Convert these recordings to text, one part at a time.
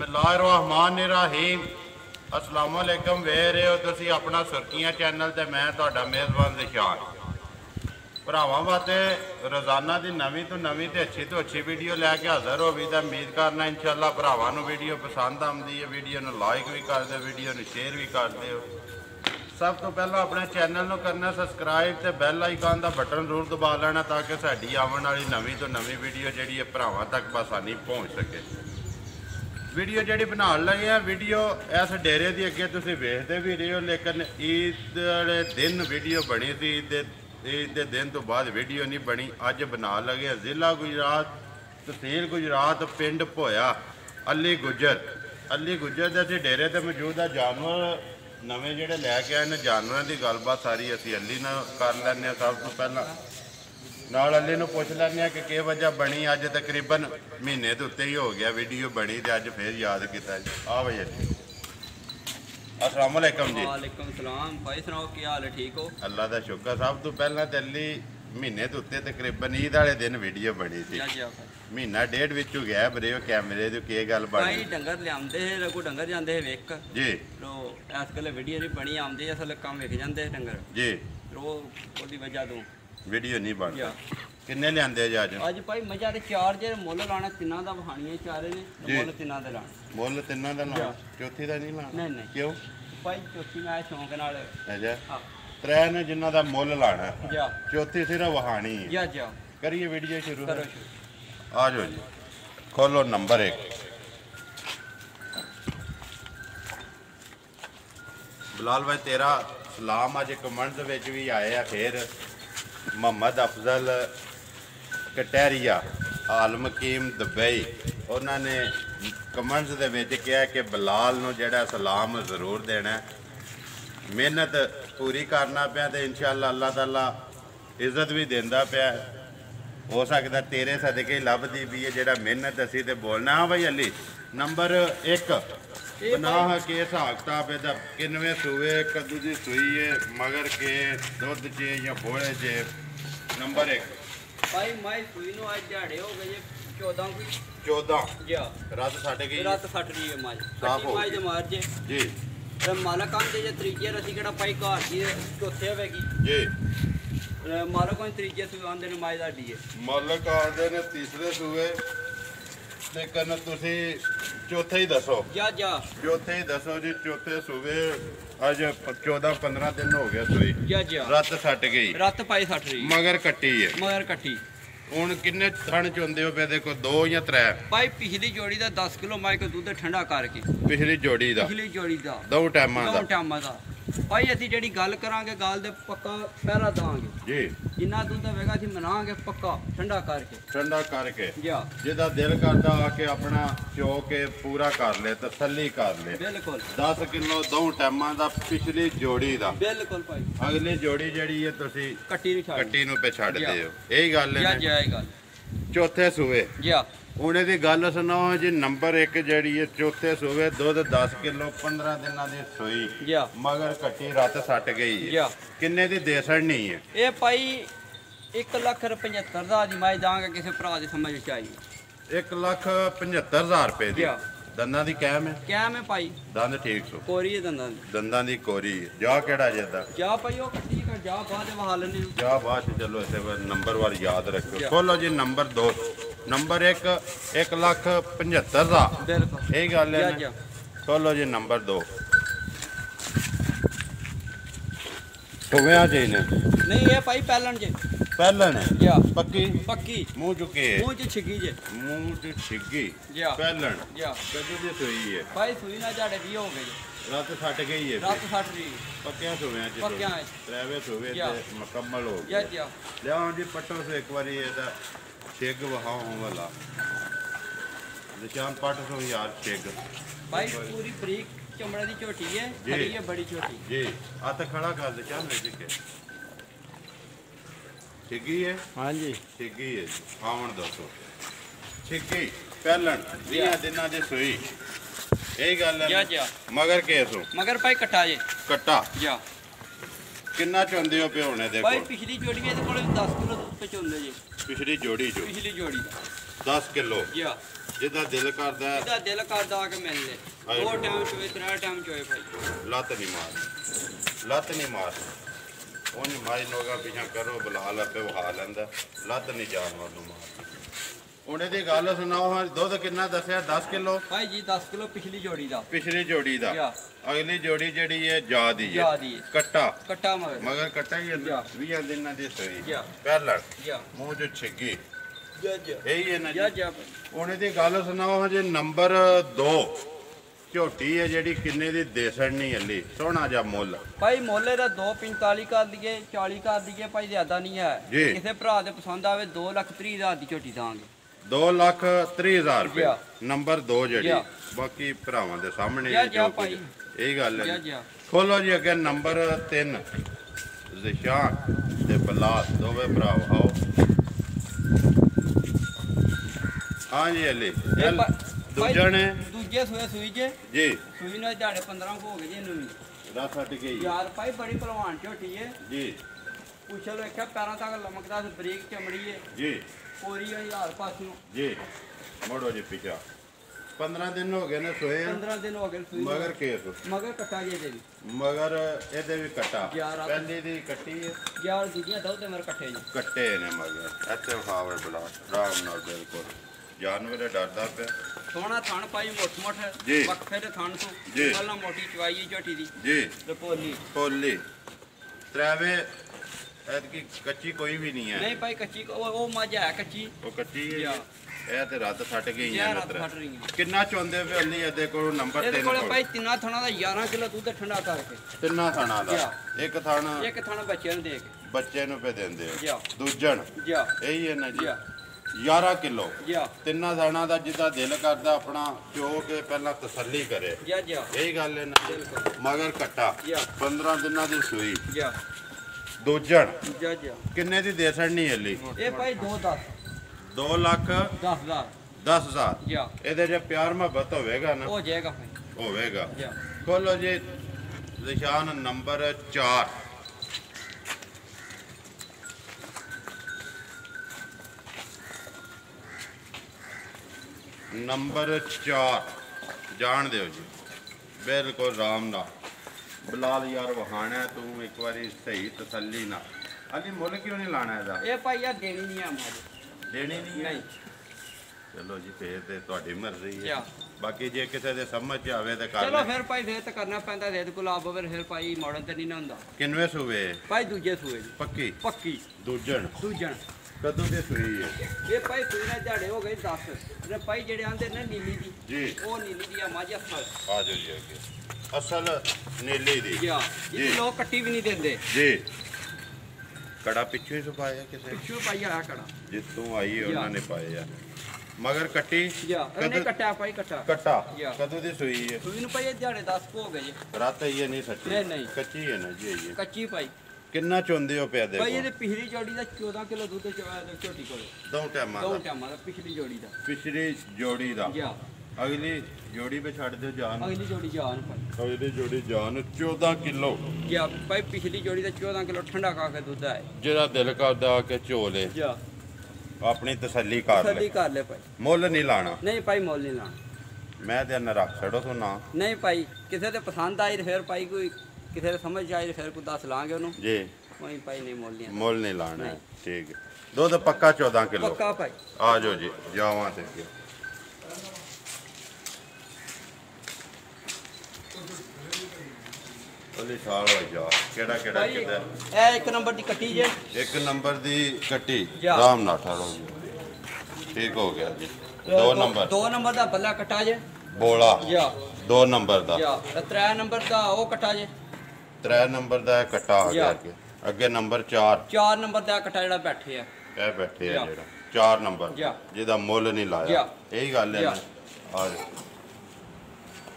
बिस्मिल्लाहिर्रहमानिर्रहीम अस्सलाम वालेकुम। वे रहे हो तुसी अपना सुर्खियां चैनल ते मैं तुहाडा मेज़बान ज़िशान भरावां वास्ते रोज़ाना की नवीं तो नवीं ते अच्छी वीडियो लैके हाज़र हो भी। उम्मीद करना इंशाअल्लाह भरावां नूं वीडियो पसंद आती है। वीडियो नूं लाइक भी कर दो, वीडियो नूं शेयर भी कर दो। सब तो पहला अपने चैनल नूं करना सबसक्राइब ते बैल आइकन का बटन जरूर दबा लेना ताकि साडी आने वाली नवीं तो नवीं वीडियो जिहड़ी है भरावां तक बसानी पहुँच सके। वीडियो जी बना लगे हैं वीडियो इस डेरे की अगे तुम वेखते भी रहे हो, लेकिन ईद वाले दिन वीडियो बनी थी। ईद के दिन तो बाद वीडियो नहीं बनी। अज बना लगे हैं जिला गुजरात तहसील गुजरात पिंड भोया अली गुजर के असी डेरे ते मौजूद है। जानवर नवे जोड़े लैके आए हैं, जानवरों की गलबात सारी असी अली ना कर लैंने। सब तो पहला नाल अली नूं पुछ लैंने कि वजह बनी। अज तकरीबन महीने के उत्ते ही हो गया वीडियो बनी तो अज फिर याद किया। आ भाई अली अस्सलाम वालेकुम जी। वालेकुम सलाम भाई, सुनाओ की हाल है? ठीक हो? अल्लाह का शुक्र। सब तो पहला तो अली महीने के उत्ते तकरीबन ईद वाले दिन वीडियो बनी थी। महीना डेढ़ विच गया बरे कैमरे की की गल बनी। डंगर लियाते है, रघु डंगर जाते है वेख जी। तो इस गल वीडियो नहीं बनी, आते असल कम वेख जाते डंगर जी। वो वजह तो वीडियो नहीं बन किन्ने लियाते जी अज? अज भाई मजा तो चार जे मुल लाना तिना दा बहानियां चारे ने मुल तिना दे लाना। मुल तिना दा लाना, चौथी दा नहीं लाना? नहीं क्यों भाई? चौथी मैं शौक नाल अच्छा त्रै ने जिन्हां दा मुल लाना, चौथी सिर्फ वहानी है। करिए वीडियो शुरू। आ जाओ जी, खोलो नंबर 1। बिलाल भाई तेरा सलाम। अज कमेंट्स विच भी आए हैं फिर मोहम्मद अफजल कटहरिया आलमकीम दुबई उन्होंने कमेंट्स दे विच कहा कि बिलाल नूं जिहड़ा सलाम जरूर देना। मेहनत पूरी करना पाया तो इंशाअल्लाह अल्लाह ताला इज्जत भी देंदा पाया। हो सकता तेरे सदके लभदी भी है जिहड़ा मेहनत असी तो बोलना। हाँ भाई अली नंबर 1 बना के हिसाब किताब है किनवे सूए कदू की सूई है मगर के दुध चे या बोले चे? नंबर 1 भाई माई सूई नु आज दिहाड़े हो गए 14 की 14 जी। रात सट गई, रात सट रही है माई साफ हो माई गई मार जे जी। ते मालक आंदे जे त्रीजे रसी केड़ा पाई घर दी चौथे होवेगी जी। मालक कोई त्रीजे सूए आंदे ने माई दाडी है। मालक आंदे ने तीसरे सूए लेकिन तुसी चौथे ही दसो। जा चौथे ही दसो जी। चौथे सूबे अज 14-15 दिन हो गया सूई। रत सट गई, रत पाई सट रही मगर कट्टी है। मगर कट्टी हुण किन्ने थण चुंदे हो पे? देखो 2 या 3 भाई पिछली जोड़ी दा 10 किलो माई को दूध ठंडा करके पिछली जोड़ी दा 2 टाइमां दा भाई असी जी गल करांगे गल दे पक्का पहला दांगे जी। जिन्ना दूध होगा असी मनांगे पक्का ठंडा करके जिहदा दिल करदा आके अपना चो के पूरा कर ले, तसल्ली कर ले। बिल्कुल 10 किलो 2 टाइमां दा पिछली जोड़ी दा। बिल्कुल भाई अगली जोड़ी जिहड़ी है तुसी कट्टी नूं पे छड्ड दे हो। यही गल है। चौथे सूए उन्हें दी गल सुनाओ जी। नंबर 1 जड़ी है चौथे सूबे दुध 10 किलो 15 दिन की सूई मगर कट्टी रत सट गई है। किन्ने दी दे सड़नी है? ये भाई 1,75,000 दा दी मैं दांगा किसी भरा दी समझ चाहिए। 1,75,000 रुपए दी। दंदां दी कैम है भाई? दंद ठीक सो कोरी है दंदां दी कोरी है। जा केड़ा जेदा जा भाई ओ कट्टी का जा बाद वहा लेने जा बाद चलो ऐसे नंबर वार याद रखो। खोलो जी नंबर 2। नंबर 1 1,75,000 बिल्कुल यही गल है। खोलो जी नंबर 2। नहीं ये भाई पहलन जे पहलन है पक्की मुंह चुके मुंह च छिगी जे मुंह च छिगी पहलन कदू दी सूई है भाई? सूई ना जाड़े भी हो गई रात सट गई है। रात सट रही पक्कियां सूवे त्रेवे सूवे मुकम्मल हो गया। लियाओ जी पट्टो से एक बारी एदा छिग वहाओ वाला निशान पट सो यार छिग भाई पूरी बरीक चमड़े दी झोटी है खड़ी है बड़ी छोटी जी। हाथ खड़ा कर दे चाह ले के छिगी है। हां जी छिगी है। आवन दसो छिगी पहलन 20 दिनां दी सूई यही गल है। मगर केस हो मगर भाई कट्टा जे कट्टा जा किन्ना चुंदे हो पे होने देखो भाई पिछली जोड़ी में तो 10 किलो दूध पे चुंदे जी। पिछली जोड़ी पिछली जोड़ी 10 ਕਿਲੋ ਜੀ ਜਿੱਦਾਂ ਦਿਲ ਕਰਦਾ ਹੈ, ਇਹਦਾ ਦਿਲ ਕਰਦਾ ਆ ਕੇ ਮਿਲ ਲੈ ਹਾਏ। 2 ਟਾਈਮ ਚੋਏ 3 ਟਾਈਮ ਚੋਏ ਭਾਈ ਲੱਤ ਨਹੀਂ ਮਾਰ, ਲੱਤ ਨਹੀਂ ਮਾਰ। ਉਹਨੇ ਮਾਈ ਨੋਗਾ ਪਿਛਾ ਕਰੋ ਬੁਲਾ ਲਾ ਤੇ ਵਹਾ ਲੈਂਦਾ, ਲੱਤ ਨਹੀਂ ਜਾਨਵਰ ਨੂੰ ਮਾਰ। ਉਹਨੇ ਦੀ ਗੱਲ ਸੁਣਾਓ, ਹਾਂ ਦੁੱਧ ਕਿੰਨਾ ਦੱਸਿਆ? 10 ਕਿਲੋ ਭਾਈ ਜੀ 10 ਕਿਲੋ ਪਿਛਲੀ ਜੋੜੀ ਦਾ, ਪਿਛਲੀ ਜੋੜੀ ਦਾ। ਯਾ ਅਗਲੀ ਜੋੜੀ ਜਿਹੜੀ ਹੈ ਜਾ ਦੀ ਹੈ, ਜਾ ਦੀ ਹੈ। ਕੱਟਾ ਕੱਟਾ ਮਗਰ ਮਗਰ ਕੱਟਾ ਹੀ ਯਾ। 20 ਦਿਨਾਂ ਦੀ ਸੋਈ ਯਾ। ਪਹਿਲਣ ਯਾ ਮੂੰਹ ਚ ਛਿੱਗੀ ਜੱਜ ਇਹੀ ਹੈ ਨਾ ਜੀ। ਜੱਜ ਉਹਨੇ ਦੀ ਗੱਲ ਸੁਣਾਓ ਹਜੇ। ਨੰਬਰ 2 ਝੋਟੀ ਹੈ ਜਿਹੜੀ ਕਿੰਨੇ ਦੀ ਦੇਸਣ ਨਹੀਂ ਹੱਲੀ, ਸੋਹਣਾ ਜਿਹਾ ਮੁੱਲ। ਭਾਈ ਮੋਲੇ ਦਾ 245 ਕਰ ਦਈਏ 40 ਕਰ ਦਈਏ ਭਾਈ, ਜ਼ਿਆਦਾ ਨਹੀਂ ਹੈ। ਜੀ। ਕਿਸੇ ਭਰਾ ਦੇ ਪਸੰਦ ਆਵੇ 2,30,000 ਦੀ ਝੋਟੀ ਦਾਂਗੇ। 2,30,000 ਰੁਪਏ ਯਾ। ਨੰਬਰ 2 ਜਿਹੜੀ। ਯਾ। ਬਾਕੀ ਭਰਾਵਾਂ ਦੇ ਸਾਹਮਣੇ ਯਾ, ਹੈ ਯਾ ਜੋ ਭਾਈ। ਕੁਝ। ਇਹੀ ਗੱਲ ਹੈ ਜੱਜ ਜੀ। ਖੋਲੋ ਜੀ ਅੱਗੇ ਨੰਬਰ 3 ਜ਼ਿਸ਼ਾਨ ਤੇ ਬਲਾਸ ਦੋਵੇਂ ਭਰਾ ਆਓ। ਹਾਂ ਜੀ ਅਲੀ ਦੂਜਾ ਨੇ ਦੂਜੇ ਸੂਏ ਸੂਈ ਜੇ ਜੀ ਸੂਈ ਨਾਲ ਦਿਹਾੜੇ 15 ਕੁ ਹੋ ਗਏ ਜੀ ਇਹਨੂੰ ਵੀ। ਰਾਤ ਹਟ ਗਈ ਯਾਰ ਭਾਈ ਬੜੀ ਭਲਵਾਨ ਝੋਟੀ ਏ। ਜੀ ਪੁੱਛਲ ਵੇਖਿਆ ਪੈਰਾਂ ਤੱਕ ਲਮਕਦਾ ਤੇ ਬਰੀਕ ਚਮੜੀ ਏ। ਜੀ ਪੂਰੀ 1000 ਪਾਸਿਓਂ। ਜੀ ਮੋੜੋ ਜੀ ਪਿਛਾ 15 ਦਿਨ ਹੋ ਗਏ ਨੇ ਸੋਏ ਆ। 15 ਦਿਨ ਹੋ ਗਏ ਸੂਈ ਮਗਰ ਕੇਸ ਮਗਰ ਕੱਟਾ ਜੇ ਦੇ ਵੀ। ਮਗਰ ਇਹਦੇ ਵੀ ਕੱਟਾ ਯਾਰ ਆ- ਪਹਿਲੀ ਦੀ ਕੱਟੀ ਹੈ, ਯਾਰ ਦੂਜੀਆਂ ਦੋ ਤੇ ਮੇਰੇ ਕੱਟੇ ਜੀ। ਕੱਟੇ ਨੇ ਮਗਰ ਇੱਥੇ ਖਾਵੇ ਬਲਾ ਆਰਾਮ ਨਾਲ ਬਿਲਕੁਲ ਜਾਨਵਰ ਡਰਦਾ ਪਿਆ। ਸੋਹਣਾ ਥਣ ਪਾਈ ਮੁੱਠ ਜੀ। ਮੁੱਠ ਵਕਫੇ ਦੇ ਥਣ ਤੋਂ ਜੀ। ਪਹਿਲਾਂ ਮੋਟੀ ਚਵਾਈ ਏ ਝੋਟੀ ਦੀ ਜੀ ਤੇ ਪੋਲੀ। ਪੋਲੀ ਤਰਾਵੇ ਐਤਕੀ ਕੱਚੀ ਕੋਈ ਵੀ ਨਹੀਂ ਹੈ। ਨਹੀਂ ਭਾਈ ਕੱਚੀ ਉਹ ਮੱਝ ਹੈ ਕੱਚੀ। ਉਹ ਕੱਚੀ ਹੈ ਯਾ। ਜੀ। ਇਹ ਤੇ ਰੱਦ ਫਟ ਗਈ ਹੈ ਯਾਰ ਹੱਥ ਨਤਰ। ਫਟ ਰਹੀ ਹੈ। ਕਿੰਨਾ ਚਾਹੁੰਦੇ ਪਏ ਅਲੀ ਇਹਦੇ ਕੋਲ ਨੰਬਰ ਇਹਦੇ 3 ਕੋਲੇ ਕੋਲ ਭਾਈ ਤਿੰਨਾਂ ਥਣਾਂ ਦਾ 11 ਕਿਲੋ ਦੁੱਧ ਠੰਡਾ ਕਰਕੇ ਤਿੰਨਾਂ ਥਾਣਾ ਦਾ ਯਾ। ਇੱਕ ਥਾਣ ਇੱਕ ਥਣ ਬੱਚਿਆਂ ਨੂੰ ਦੇ ਕੇ। ਬੱਚੇ ਨੂੰ ਪੇ ਦਿੰਦੇ ਯਾ। ਆ ਦੂਜਣ ਜਾ ਇਹੀ ਹੈ ਨਾ ਜੀ। ਜਾ 11 ਕਿਲੋ ਜਾ ਤਿੰਨਾਂ ਥਾਣਾ ਦਾ ਜਿੱਦਾਂ ਦਿਲ ਕਰਦਾ ਆਪਣਾ ਚੋ ਕੇ ਪਹਿਲਾਂ ਤਸੱਲੀ ਕਰੇ। ਜਾ ਜਾ ਇਹੀ ਗੱਲ ਹੈ ਨਾ। ਬਿਲਕੁਲ। ਮਗਰ ਕੱਟਾ ਯਾ। 15 ਦਿਨਾਂ ਦੀ ਸੂਈ ਜਾ ਦੂਜਣ ਜਾ ਜਾ ਕਿੰਨੇ ਦੀ ਦੇਸਣ ਨਹੀਂ ਹਲੀ। ਇਹ ਭਾਈ 2 2 ਲੱਖ 10,000 10,000 ਜਾ ਇਹਦੇ ਜੇ ਪਿਆਰ ਮੁਹੱਬਤ ਹੋਵੇਗਾ ਨਾ ਹੋ ਜਾਏਗਾ ਭਾਈ। ਹੋਵੇਗਾ। ਜਾ ਖੋਲੋ ਜੀ ਨਿਸ਼ਾਨ ਨੰਬਰ 4 ਨੰਬਰ 4 ਜਾਣ ਦਿਓ ਜੀ ਬਿਲਕੁਲ ਆਰਾਮ ਨਾਲ। ਬਲਾਲ ਯਾਰ ਵਹਾਣਾ ਤੂੰ ਇੱਕ ਵਾਰੀ ਸਹੀ ਤਸੱਲੀ ਨਾਲ। ਅਲੀ ਮੁੱਲ ਕਿਉਂ ਨਹੀਂ ਲਾਣਾ ਇਹਦਾ? ਇਹ ਭਾਈ ਆ ਦੇਣੀ ਨਹੀਂ ਆ ਮਾਲ ਦੇਣੀ ਨਹੀਂ ਹੈ। ਨਹੀਂ। ਚਲੋ ਜੀ ਫੇਰ ਤੇ ਤੁਹਾਡੀ ਮਰਜ਼ੀ ਹੈ। ਜਾ ਬਾਕੀ ਜੇ ਕਿਸੇ ਦੇ ਸਮਝ ਚ ਆਵੇ ਤਾਂ ਕਰ ਚਲੋ ਲੈ। ਫਿਰ ਭਾਈ ਫੇਰ ਤਾਂ ਕਰਨਾ ਪੈਂਦਾ ਰੇਤ ਗੁਲਾਬ ਹੋਵੇ ਫਿਰ ਭਾਈ ਮਾਡਨ ਤੇ ਨਹੀਂ ਨਾ ਹੁੰਦਾ। ਕਿੰਨਵੇਂ ਸੂਵੇ ਭਾਈ ਦੂਜੇ ਸੂਏ ਜੀ ਪੱਕੀ ਪੱਕੀ ਦੂਜਣ ਦੂਜਣ। ਕਦੋਂ ਦੀ ਸੂਈ ਹੈ? ਇਹ ਭਾਈ ਸੂਈ ਨਾਲ ਦਿਹਾੜੇ ਹੋ ਗਏ 10 ਤੇ ਭਾਈ ਜਿਹੜੇ ਆਂਦੇ ਨੇ ਨੀਲੀ ਦੀ ਜੀ ਉਹ ਨੀਲੀ ਦੀ ਆ ਮੱਝ ਅਸਲ। ਆ ਜਾਓ ਜੀ ਅੱਗੇ ਅਸਲ ਨੀਲੀ ਦੀ ਜਾ ਜੀ। ਇਹ ਲੋਕ ਕੱਟੀ ਵੀ ਨਹੀਂ ਦਿੰਦੇ। ਜੀ ਕੜਾ ਪਿੱਛੇ ਹੀ ਸੁਪਾਇਆ ਕਿਸੇ ਪਿੱਛੋਂ ਪਾਈ ਆ ਕੜਾ। ਜਿੱਥੋਂ ਆਈ ਹੈ ਉਹਨਾਂ ਜੀ। ਨੇ ਪਾਏ ਆ ਮਗਰ ਕੱਟੀ ਜਾ ਇਹਨੇ ਕਦੋਂ ਕੱਟਿਆ ਭਾਈ ਕੱਟਾ। ਕੱਟਾ ਜੀ। ਕਦੋਂ ਦੀ ਸੂਈ ਹੈ? ਸੂਈ ਨੂੰ ਭਾਈ ਇਹ ਦਿਹਾੜੇ 10 ਹੋ ਗਏ ਜੀ। ਰਾਤ ਇਹ ਨਹੀਂ ਸੱਚੀ ਨਹੀਂ, ਨਹੀਂ। ਕੱਚੀ ਹੈ ਨਾ ਜੀ ਇਹ ਕੱਚੀ ਭਾਈ। ਕਿੰਨਾ ਚੁੰਦੇ ਹੋ ਪਿਆ ਭਾਈ ਦੇਖੋ ਇਹਦੇ ਪਿਛਲੀ ਜੋੜੀ ਦਾ 14 ਕਿਲੋ ਦੁੱਧ ਚਵਾਇਆ ਤੇ ਝੋਟੀ ਕੋਲੇ। ਦੋ ਟਾਈਮਾਂ ਦੋ ਦਾ ਟਾਈਮਾਂ ਦਾ ਪਿਛਲੀ ਜੋੜੀ ਦਾ। ਪਿਛਲੀ ਜੋੜੀ ਦਾ ਜਾ ਅਗਲੀ ਜੋੜੀ 'ਤੇ ਛੱਡ ਦਿਓ ਜਾਨ। ਅਗਲੀ ਜੋੜੀ ਜਾਨ ਭਾਈ। ਅਗਲੀ ਜੋੜੀ ਜਾਨ 14 ਕਿਲੋ ਜਾ ਭਾਈ ਪਿਛਲੀ ਜੋੜੀ ਦਾ 14 ਕਿਲੋ ਠੰਡਾ ਖਾ ਕੇ ਦੁੱਧ ਆਏ। ਜਿਹੜਾ ਦਿਲ ਕਰਦਾ ਕਿ ਝੋਲੇ ਜਾ ਆਪਣੀ ਤਸੱਲੀ ਕਰ ਤਸੱਲੀ ਲੈ। ਕਰ ਲੈ ਭਾਈ। ਮੁੱਲ ਨਹੀਂ ਲਾਣਾ। ਨਹੀਂ ਭਾਈ ਮੁੱਲ ਨਹੀਂ ਲਾਣਾ। ਮੈਂ ਤੇ ਨਾ ਰੱਖ ਛੜੋ ਤੂੰ ਨਾ ਨਹੀਂ ਭਾਈ ਕਿਸੇ ਦੇ ਪਸੰਦ ਆਈ ਤੇ ਫਿਰ ਭਾਈ ਕੋਈ ਕਿਸੇ ਦੇ ਸਮਝ 'ਚ ਆਈ ਤੇ ਫਿਰ ਕੋਈ ਦੱਸ ਲਾਂਗੇ ਉਹਨੂੰ। ਜੀ ਕੋਈ ਭਾਈ ਨਹੀਂ ਮੁੱਲ ਨਹੀਂ। ਮੁੱਲ ਨਹੀਂ ਲਾਣਾ ਨਹੀਂ। ਠੀਕ ਹੈ। ਦੁੱਧ ਪੱਕਾ 14 ਕਿਲੋ ਪੱਕਾ ਭਾਈ। ਆ ਜਾਓ ਜੀ ਜਾਵਾਂ ਤੇ ਅੱਗੇ। ਅਲੀ ਛਾਲ ਹੋ ਜਾ ਕਿਹੜਾ ਕਿਹੜਾ ਭਾਈ ਕਿੱਦਾਂ ਇਹ 1 ਨੰਬਰ ਦੀ ਕੱਟੀ ਜੇ। ਇੱਕ ਨੰਬਰ ਦੀ ਕੱਟੀ ਜਾ। ਆਰਾਮ ਨਾਲ ਠਾੜੋ ਜੀ ਠੀਕ ਹੋ ਗਿਆ ਜੀ 2 ਨੰਬਰ 2 ਨੰਬਰ ਦਾ ਬੱਲਾ ਕੱਟਾ ਜੇ। ਬੋਲਾ ਜਾ 2 ਨੰਬਰ ਦਾ ਜਾ 3 ਨੰਬਰ ਦਾ ਉਹ ਕੱਟਾ ਜੇ। 3 ਨੰਬਰ ਦਾ ਇਹ ਕੱਟਾ ਆ ਗਿਆ ਜਾ। ਅੱਗੇ ਅੱਗੇ ਨੰਬਰ 4 4 ਨੰਬਰ ਦਾ ਕੱਟਾ ਜਿਹੜਾ ਬੈਠੇ ਆ। ਇਹ ਬੈਠੇ ਆ ਜਾ। ਜਿਹੜਾ 4 ਨੰਬਰ ਜਾ। ਜਿਹਦਾ ਮੁੱਲ ਨਹੀਂ ਲਾਇਆ ਜਾ। ਇਹੀ ਗੱਲ ਹੈ ਜਾ। ਨਾ ਆ ਜਾਓ।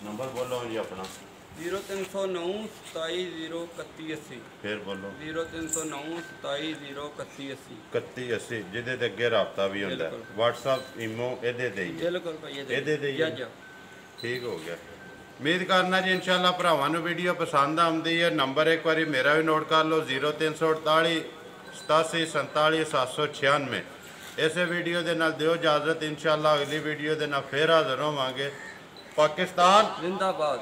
ਨੰਬਰ ਬੋਲੋ ਜੀ ਆਪਣਾ 0309 270180 ਫੇਰ ਬੋਲੋ 0309 270180 3180 ਜਿਹਦੇ ਤੇ ਅੱਗੇ ਰਾਬਤਾ ਵੀ ਹੁੰਦਾ ਬਿਲਕੁਲ। WhatsApp ਈਮੋ ਇਹਦੇ ਤੇ ਹੀ ਹੈ। ਬਿਲਕੁਲ ਭਾਈ ਇਹਦੇ ਤੇ ਹੀ ਜਾ ਹੈ। ਜਾ ਠੀਕ ਹੋ ਗਿਆ ਉਮੀਦ ਕਰਨਾ ਜੀ ਇਨਸ਼ਾਅੱਲਾ ਭਰਾਵਾਂ ਨੂੰ ਵੀਡੀਓ ਪਸੰਦ ਆਉਂਦੀ ਹੈ। ਨੰਬਰ ਇੱਕ ਵਾਰੀ ਮੇਰਾ ਵੀ ਨੋਟ ਕਰ ਲਓ 0348 87 47 796 ਇਸੇ ਵੀਡੀਓ ਦੇ ਨਾਲ ਦਿਓ ਇਜਾਜ਼ਤ। ਇਨਸ਼ਾਅੱਲਾ ਅਗਲੀ ਵੀਡੀਓ ਦੇ ਨਾਲ ਫੇਰ ਹਾਜ਼ਰ ਹੋਵਾਂਗੇ। ਪਾਕਿਸਤਾਨ जिंदाबाद।